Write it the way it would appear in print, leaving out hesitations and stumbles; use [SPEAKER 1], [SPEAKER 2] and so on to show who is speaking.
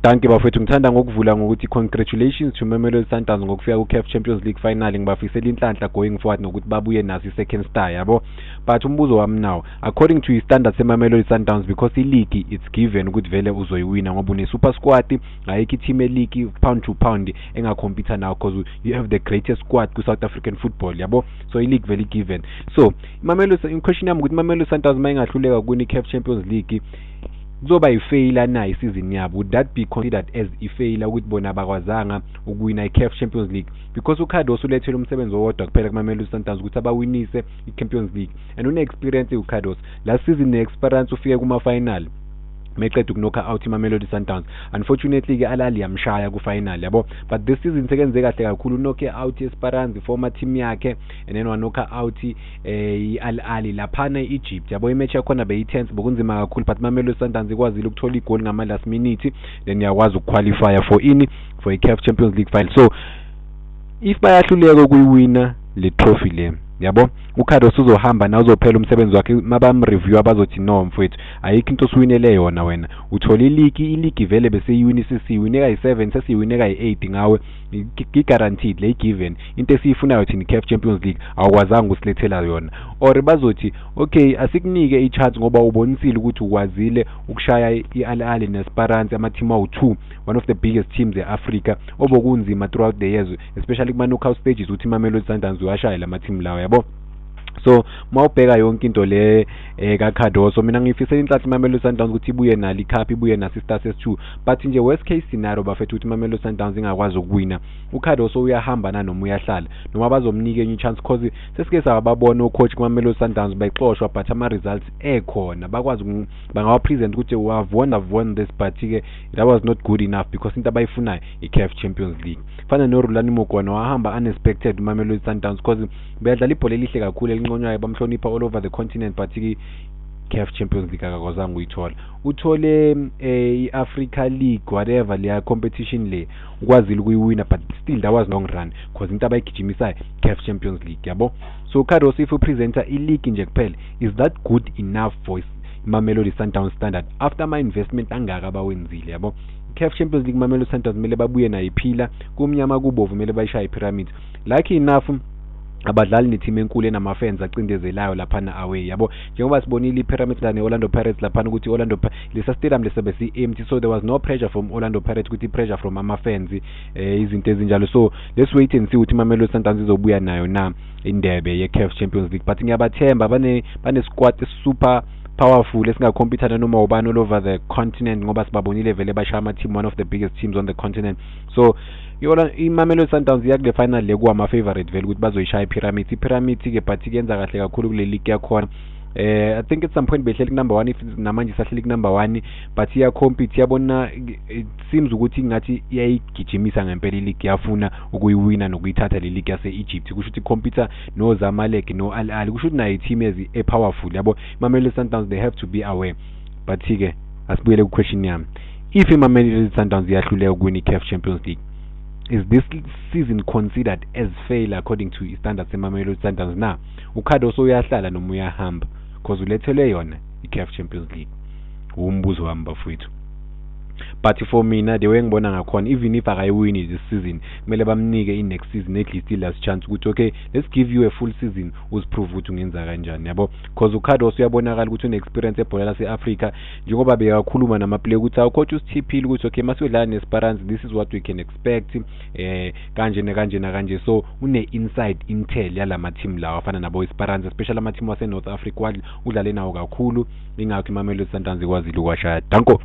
[SPEAKER 1] Danke bafethu, ngithanda ngokuvula ngokuthi congratulations to Mamelodi Sundowns ngokufika ku-CAF Champions League final. Ngibafisela inhlanhla going forward nokuthi babuye naso i-second star yabo. But umbuzo wami now, according to i-standards se-Mamelodi Sundowns, because i-league it's given ukuthi vele uzoyiwina ngoba une-super squad, ayikho i-team e-league pound to pound engakhompyutha nayo because you have the greatest squad ku-South African football yabo. So i-league very given. So Mamelodi, question yami ukuthi Mamelodi Sundowns mayengahluleka kuwina i-CAF Champions League kuzoba i-failure na isizin yabo? Would that be considered as i-failure ukuthi bona bakwazanga ukuwina i-CAF Champions League? Because uKhados ulethele umsebenzi owodwa kuphela kuMamelodi Sundowns ukuthi abawinise i-Champions League, and une-experience uKhados. Last season ne-experience ufike kuma-final meqeda ukunokha out iMamelodi Sundowns. Unfortunately ke Al-Ahly yamshaya ku-final yabo, but this season sekenze kahle kakhulu, unokhe out i-Esperance former team yakhe, and then wanokha out i-Al-Ahly laphana e-Egypt yabo. Imatch yakhona beyi-tense, bokunzima kakhulu, but Mamelodi Sundowns ikwazile ukuthola igoli ngama last minute, then yakwazi ukuqualify for i-CAF Champions League final. So if bayahluleka ukuyiwina le trophy le yabo, uKhados uzohamba na uzophela umsebenzi wakhe mabamreview abazothi no mfowethu ayikho into osuwinele yona wena, uthola i-league vele bese iwini sesiyiwineka yi7 sesiyiwineka yi8 ngawe, i-guaranteed le given into esiyifunayo thina i-CAF Champions League awukwazanga usilethela yona. Or bazothi okay asikunike i-chance ngoba ubonisile ukuthi ukwazile ukushaya i-Al-Ahly ne-Esperance ama-team awu2, one of the biggest teams e-Africa, obokunzima throughout the years, especially kuma-knockout stages uthi Mamelodi Sundowns uyashaya lama-team lawo yabo. So mawubheka yonke into le kaKhados, mina ngifisela inhlanhla iMamelodi Sundowns ukuthi ibuye nalo icup, ibuye naso i-Stars S2, but nje worst case scenario bafethu ukuthi Mamelodi Sundowns ingakwazi ukuwina, uKhados uyahamba noma uyahlala noma bazomnika enye chance, cause sesike sababona ucoach kuMamelodi Sundowns bayixoshwa but ama results ekhona, bakwazi bangawa present ukuthi I've won this, but ke that was not good enough because into abayifunayo i-CAF Champions League. Fana noRulani Mokwena wahamba unexpected Mamelodi Sundowns cause bayadlala ibhola elihle kakhulu elinconywayo, bamhlonipha all over the continent, but i-CAF Champions League akakwazanga uyithola. Uthole i-Africa League whatever leya competition le ukwazile ukuyiwina, but still that was long run cause into abayigijimisayo CAF Champions League yabo. So Khados if upresenter i-league nje kuphela, is that good enough for Mamelodi Sundowns standard after my investment angaka bawenzile yabo? CAF Champions League Mamelodi Sundowns mele babuye nayo iphila, kumnyama kubovu mele bayishaya iPyramids. Lucky enough abadlali neteam enkulu enamafans acindezelayo laphana away yabo, njengoba sibonile iPyramids la neOrlando Pirates laphana ukuthi Orlando lesa stadium lesebesi empty, so there was no pressure from Orlando Pirates ukuthi pressure from ama-fans izinto ezinjalo. So let's wait and see ukuthi Mamelodi Sundowns izobuya nayo na indebe ye-CAF Champions League, but ngiyabathemba bane squad super powerful esingakhompyuthana noma ubani all over the continent, ngoba sibabonile vele bashaya ama-team, one of the biggest teams on the continent. So iMamelodi Sundowns yakule final le kuwa favorite vele ukuthi bazoyishaya iPyramids. iPyramids ke but kenza kahle kakhulu kule league yakhona. I think at some point behleli number 1, if namanje sahleli number 1, but iya compete yabona, it seems ukuthi ngathi iyayigijimisa ngempela league, yafuna ukuyiwina nokuyithatha le league yase Egypt. Kusho ukuthi compete no Zamalek no Al-Ahly, kusho ukuthi nayo team ezi powerful yabo. Mamelodi Sundowns they have to be aware. But ke asibuyele ku question yami, if Mamelodi Sundowns iyahluleka ukuwina i-CAF Champions League, is this season considered as failure according to standards eMamelodi Sundowns na? uKhados uyahlala noma uyahamba because ulethele yona i-CAF Champions League? Umbuzo wami bafowethu. But for mina the way ngibona ngakhona, even if akayiwini this season kumele bamnike i-next season at least last chance ukuthi okay let's give you a full season uziprove ukuthi ungenza kanjani yabo, because uKhados uyabonakala ukuthi une-experience ebhola lase-Africa, njengoba bekakhuluma nama-player ukuthi coach usithiphile ukuthi okay masiyodlala ne-Esperance this is what we can expect kanje nakanje nakanje. So une-inside intel yalama-team lawa afana nabo-Esperance, especially ama-team wase-North Africa udlale nawo kakhulu, ingakho iMamelodi Sundowns ikwazile ukwashaya. Danko.